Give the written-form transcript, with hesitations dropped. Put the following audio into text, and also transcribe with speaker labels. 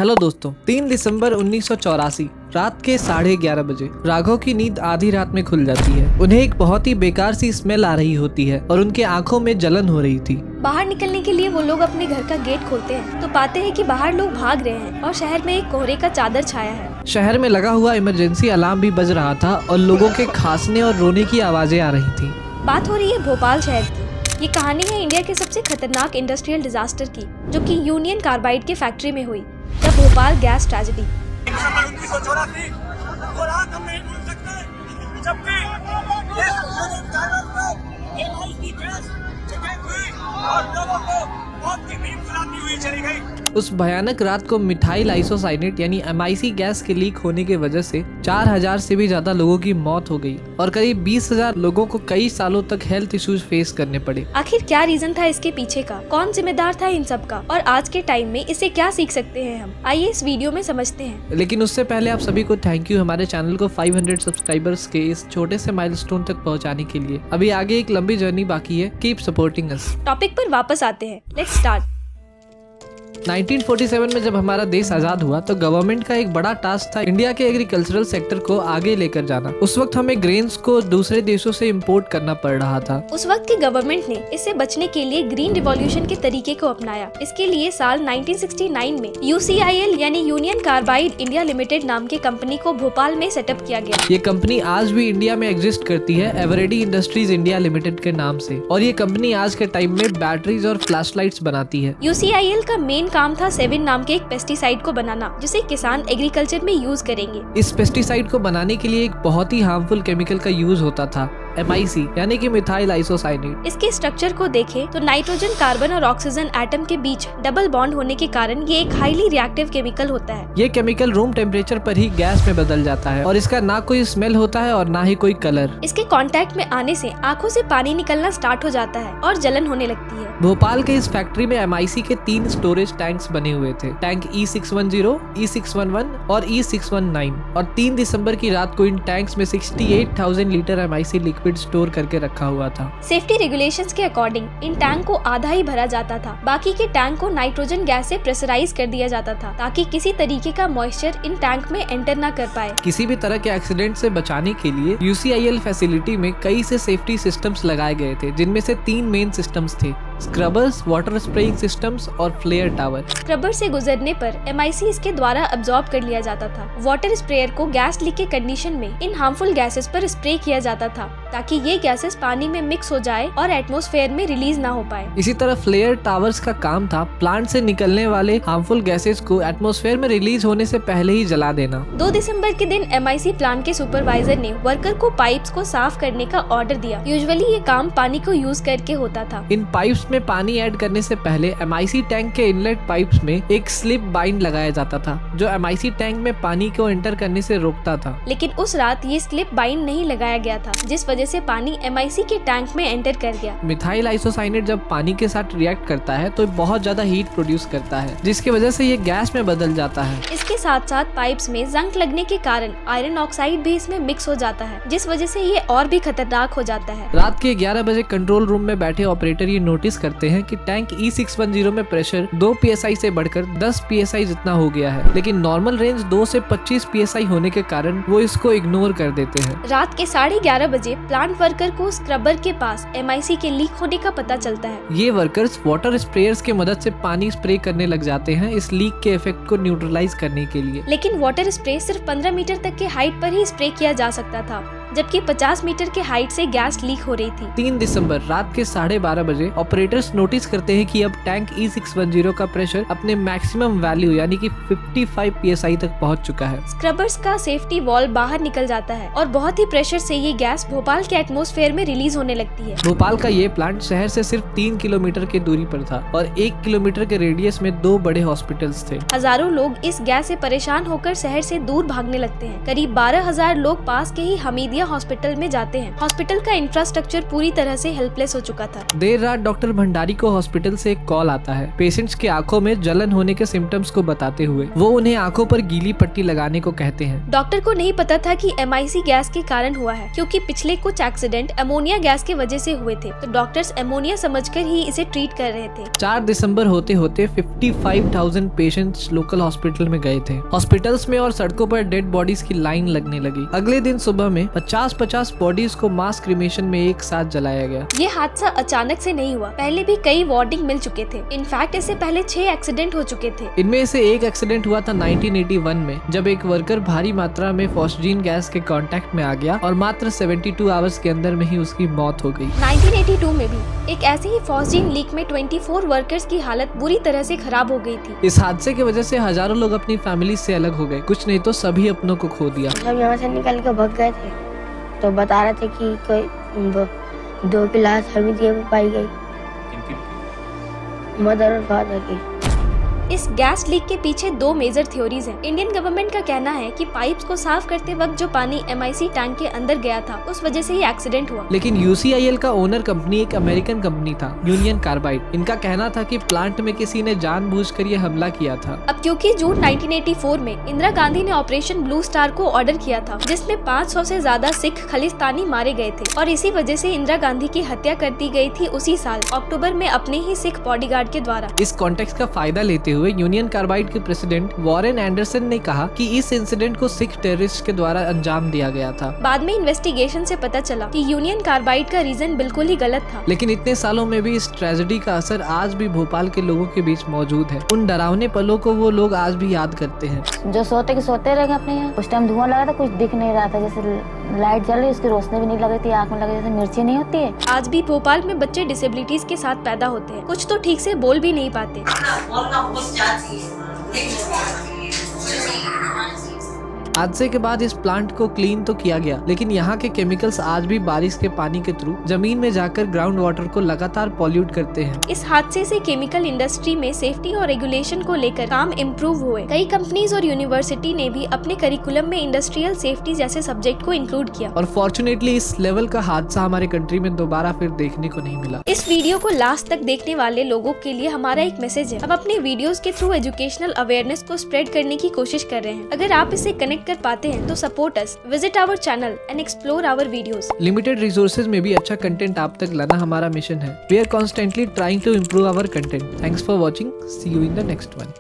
Speaker 1: Hello दोस्तों, 3 दिसंबर 1984 रात के 11:30 बजे राघव की नींद आधी रात में खुल जाती है। उन्हें एक बहुत ही बेकार सी स्मेल आ रही होती है और उनके आंखों में जलन हो रही थी।
Speaker 2: बाहर निकलने के लिए वो लोग अपने घर का गेट खोलते हैं तो पाते हैं कि बाहर लोग भाग रहे हैं और शहर में एक कोहरे का चादर छाया है।
Speaker 1: शहर में लगा हुआ इमरजेंसी अलार्म भी बज रहा था और लोगों के खांसने और रोने की आवाजें आ रही थी।
Speaker 2: बात हो रही है भोपाल शहर की। ये कहानी है इंडिया के सबसे खतरनाक इंडस्ट्रियल डिजास्टर की, जो कि यूनियन कार्बाइड के फैक्ट्री में हुई, द भोपाल गैस ट्रेजेडी। उस भयानक रात को मिथाइल आइसोसाइनेट यानी MIC गैस के लीक होने की वजह से 4000 से भी ज्यादा लोगों की मौत हो गई और करीब 20,000 लोगों को कई सालों तक हेल्थ इश्यूज फेस करने पड़े। आखिर क्या रीजन था इसके पीछे का, कौन जिम्मेदार था इन सब का, और आज के टाइम में इससे क्या सीख सकते हैं हम, आइए इस वीडियो में समझते हैं।
Speaker 1: लेकिन उससे पहले आप सभी को थैंक यू हमारे चैनल को 500 सब्सक्राइबर्स के इस छोटे से माइलस्टोन तक पहुंचाने के लिए। अभी आगे एक लंबी जर्नी बाकी है, कीप सपोर्टिंग अस।
Speaker 2: टॉपिक पर वापस आते हैं, लेट्स स्टार्ट।
Speaker 1: 1947 में जब हमारा देश आजाद हुआ तो गवर्नमेंट का एक बड़ा टास्क था इंडिया के एग्रीकल्चरल सेक्टर को आगे लेकर जाना। उस वक्त हमें ग्रेन्स को दूसरे देशों से इंपोर्ट करना पड़ रहा था।
Speaker 2: उस वक्त की गवर्नमेंट ने इससे बचने के लिए ग्रीन रिवॉल्यूशन के तरीके को अपनाया। इसके लिए साल 1969 में UCIL यानी यूनियन कार्बाइड इंडिया लिमिटेड नाम की कंपनी को भोपाल में सेटअप किया गया।
Speaker 1: ये कंपनी आज भी इंडिया में एग्जिस्ट करती है, एवरेडी इंडस्ट्रीज इंडिया लिमिटेड के नाम से, और ये कंपनी आज के टाइम में बैटरीज और फ्लैश लाइट्स बनाती है।
Speaker 2: UCIL का मेन काम था सेविन नाम के एक पेस्टिसाइड को बनाना, जिसे किसान एग्रीकल्चर में यूज करेंगे।
Speaker 1: इस पेस्टिसाइड को बनाने के लिए एक बहुत ही हार्मफुल केमिकल का यूज होता था, MIC यानी कि मिथाइल आइसोसाइनेट।
Speaker 2: इसके स्ट्रक्चर को देखें तो नाइट्रोजन, कार्बन और ऑक्सीजन एटम के बीच डबल बॉन्ड होने के कारण ये एक हाईली रिएक्टिव केमिकल होता है।
Speaker 1: ये केमिकल रूम टेम्परेचर पर ही गैस में बदल जाता है और इसका ना कोई स्मेल होता है और ना ही कोई कलर।
Speaker 2: इसके कांटेक्ट में आने से आंखों से पानी निकलना स्टार्ट हो जाता है और जलन होने लगती है।
Speaker 1: भोपाल के इस फैक्ट्री में MIC के 3 स्टोरेज टैंक्स बने हुए थे, टैंक E610, E611 और E619, और 3 दिसंबर की रात को इन टैंक्स में 68,000 लीटर MIC लिक्विड स्टोर करके रखा हुआ था।
Speaker 2: सेफ्टी रेगुलेशंस के अकॉर्डिंग इन टैंक को आधा ही भरा जाता था, बाकी के टैंक को नाइट्रोजन गैस से प्रेशराइज कर दिया जाता था ताकि किसी तरीके का मॉइस्चर इन टैंक में एंटर ना कर पाए।
Speaker 1: किसी भी तरह के एक्सीडेंट से बचाने के लिए UCIL फैसिलिटी में कई से सेफ्टी सिस्टम्स लगाए गए थे, जिनमें से 3 मेन सिस्टम्स थे, स्क्रबर्स, वाटर स्प्रेइंग सिस्टम्स और फ्लेयर टावर।
Speaker 2: स्क्रबर से गुजरने पर MIC इसके द्वारा अब्सॉर्ब कर लिया जाता था। वाटर स्प्रेयर को गैस लीक के कंडीशन में इन हार्मफुल गैसेस पर स्प्रे किया जाता था ताकि ये गैसेस पानी में मिक्स हो जाए और एटमॉस्फेयर में रिलीज ना हो पाए।
Speaker 1: इसी तरह फ्लेयर टावर्स का काम था प्लांट से निकलने वाले हार्मफुल गैसेस को एटमॉस्फेयर में रिलीज होने से पहले ही जला देना।
Speaker 2: 2 दिसंबर के दिन MIC प्लांट के सुपरवाइजर ने वर्कर को पाइप्स को साफ करने का ऑर्डर दिया। यूजुअली ये काम पानी को यूज करके होता था।
Speaker 1: इन पाइप्स में पानी ऐड करने से पहले MIC टैंक के इनलेट पाइप्स में एक स्लिप बाइंड लगाया जाता था, जो MIC टैंक में पानी को एंटर करने से रोकता था।
Speaker 2: लेकिन उस रात ये स्लिप बाइंड नहीं लगाया गया था, जिस वजह से पानी MIC के टैंक में एंटर कर गया।
Speaker 1: मिथाइल आइसोसाइनेट जब पानी के साथ रिएक्ट करता है तो बहुत ज्यादा हीट प्रोड्यूस करता है, जिसकी वजह से ये गैस में बदल जाता है।
Speaker 2: इसके साथ साथ पाइप्स में जंग लगने के कारण आयरन ऑक्साइड भी इसमें मिक्स हो जाता है, जिस वजह से ये और भी खतरनाक हो जाता है।
Speaker 1: रात के 11 बजे कंट्रोल रूम में बैठे ऑपरेटर ये नोटिस करते हैं कि टैंक E610 में प्रेशर 2 PSI से बढ़कर 10 PSI जितना हो गया है, लेकिन नॉर्मल रेंज 2 से 25 PSI होने के कारण वो इसको इग्नोर कर देते हैं।
Speaker 2: रात के 11:30 बजे प्लांट वर्कर को स्क्रबर के पास MIC के लीक होने का पता चलता है।
Speaker 1: ये वर्कर्स वाटर स्प्रेयर्स के मदद से पानी स्प्रे करने लग जाते हैं इस लीक के इफेक्ट को न्यूट्रलाइज करने के लिए।
Speaker 2: लेकिन वाटर स्प्रे सिर्फ 15 मीटर तक के हाइट पर ही स्प्रे किया जा सकता था, जबकि 50 मीटर के हाइट से गैस लीक हो रही थी।
Speaker 1: 3 दिसंबर रात के 12:30 बजे ऑपरेटर्स नोटिस करते हैं कि अब टैंक E610 का प्रेशर अपने मैक्सिमम वैल्यू यानी कि 55 PSI तक पहुंच चुका है।
Speaker 2: स्क्रबर्स का सेफ्टी वॉल्व बाहर निकल जाता है और बहुत ही प्रेशर से ये गैस भोपाल के एटमॉस्फेयर में रिलीज होने लगती है।
Speaker 1: भोपाल का ये प्लांट शहर से सिर्फ 3 किलोमीटर की दूरी पर था और 1 किलोमीटर के रेडियस में 2 बड़े हॉस्पिटल्स थे।
Speaker 2: हजारों लोग इस गैस से परेशान होकर शहर से दूर भागने लगते हैं। करीब 12,000 लोग पास के ही हमीदिया
Speaker 3: इंडिया हॉस्पिटल में जाते हैं। हॉस्पिटल का इंफ्रास्ट्रक्चर पूरी तरह से हेल्पलेस हो चुका था।
Speaker 1: देर रात डॉक्टर भंडारी को हॉस्पिटल से एक कॉल आता है पेशेंट्स की आंखों में जलन होने के सिम्टम्स को बताते हुए। वो उन्हें आंखों पर गीली पट्टी लगाने को कहते हैं।
Speaker 3: डॉक्टर को नहीं पता था कि MIC गैस के कारण हुआ है, क्योंकि पिछले कुछ एक्सीडेंट अमोनिया गैस की वजह से हुए थे, तो डॉक्टर्स अमोनिया समझकर ही इसे ट्रीट कर रहे थे।
Speaker 1: 4 दिसंबर होते होते 55,000 पेशेंट्स लोकल हॉस्पिटल में गए थे। हॉस्पिटल्स में और सड़कों पर डेड बॉडीज की लाइन लगने लगी। अगले दिन सुबह में 50-50 बॉडीज को मास क्रिमेशन में एक साथ जलाया गया।
Speaker 3: ये हादसा अचानक से नहीं हुआ, पहले भी कई वार्निंग मिल चुके थे। इनफैक्ट इससे पहले 6 एक्सीडेंट हो चुके थे।
Speaker 1: इनमें से एक एक्सीडेंट हुआ था 1981 में, जब एक वर्कर भारी मात्रा में फॉस्जीन गैस के कांटेक्ट में आ गया और मात्र 72 आवर्स के अंदर में ही उसकी मौत हो गई।
Speaker 3: 1982 में भी एक ऐसे ही फॉस्जीन लीक में 24 वर्कर्स की हालत बुरी तरह से खराब हो गई थी।
Speaker 1: इस हादसे की वजह से हजारों लोग अपनी फैमिली से अलग हो गए, कुछ नहीं तो सभी अपनों को खो दिया।
Speaker 4: जब यहाँ से निकल के भाग गए थे तो बता रहे थे कि कोई 2 की लाश अभी भी पाई गई, मदर और फादर की।
Speaker 3: इस गैस लीक के पीछे 2 मेजर थ्योरीज हैं। इंडियन गवर्नमेंट का कहना है कि पाइप्स को साफ करते वक्त जो पानी MIC टैंक के अंदर गया था, उस वजह से ही एक्सीडेंट हुआ।
Speaker 1: लेकिन UCIL का ओनर कंपनी एक अमेरिकन कंपनी था, यूनियन कार्बाइड। इनका कहना था कि प्लांट में किसी ने जानबूझकर ये हमला किया था।
Speaker 3: अब क्योंकि जून 1984 में इंदिरा गांधी ने ऑपरेशन ब्लू स्टार को ऑर्डर किया था, जिसमें 500 से ज्यादा सिख खलिस्तानी मारे गए थे, और इसी वजह से इंदिरा गांधी की हत्या कर दी गई थी उसी साल अक्टूबर में अपने ही सिख बॉडीगार्ड के द्वारा।
Speaker 1: इस कॉन्टेक्स्ट का फायदा लेते हुए यूनियन कार्बाइड के प्रेसिडेंट वॉरेन एंडरसन ने कहा कि इस इंसिडेंट को सिख टेररिस्ट के द्वारा अंजाम दिया गया था।
Speaker 3: बाद में इन्वेस्टिगेशन से पता चला कि यूनियन कार्बाइड का रीजन बिल्कुल ही गलत था।
Speaker 1: लेकिन इतने सालों में भी इस ट्रेजेडी का असर आज भी भोपाल के लोगों के बीच मौजूद है। उन डरावने पलों को वो लोग आज भी याद करते हैं।
Speaker 4: जो सोते रह गए अपने यहाँ। उस टाइम धुआं लगा था, कुछ दिख नहीं रहा था, जैसे लाइट जल रही, उसकी रोशनी भी नहीं लग रही थी, आँख में लगे जैसे मिर्ची नहीं होती है।
Speaker 3: आज भी भोपाल में बच्चे डिसेबिलिटीज के साथ पैदा होते हैं, कुछ तो ठीक से बोल भी नहीं पाते।
Speaker 1: हादसे के बाद इस प्लांट को क्लीन तो किया गया, लेकिन यहाँ के केमिकल्स आज भी बारिश के पानी के थ्रू जमीन में जाकर ग्राउंड वाटर को लगातार पॉल्यूट करते हैं।
Speaker 3: इस हादसे से केमिकल इंडस्ट्री में सेफ्टी और रेगुलेशन को लेकर काम इम्प्रूव हुए। कई कंपनीज और यूनिवर्सिटी ने भी अपने करिकुलम में इंडस्ट्रियल सेफ्टी जैसे सब्जेक्ट को इंक्लूड किया।
Speaker 1: और फॉर्चुनेटली इस लेवल का हादसा हमारे कंट्री में दोबारा फिर देखने को नहीं मिला।
Speaker 3: इस वीडियो को लास्ट तक देखने वाले लोगों के लिए हमारा एक मैसेज है। हम अपने वीडियोस के थ्रू एजुकेशनल अवेयरनेस को स्प्रेड करने की कोशिश कर रहे हैं। अगर आप इसे कनेक्ट कर पाते हैं तो support us, visit our channel and explore our videos.
Speaker 1: Limited resources में भी अच्छा कंटेंट आप तक लाना हमारा मिशन है। We are constantly trying to improve our content. Thanks for watching, see you in the next one.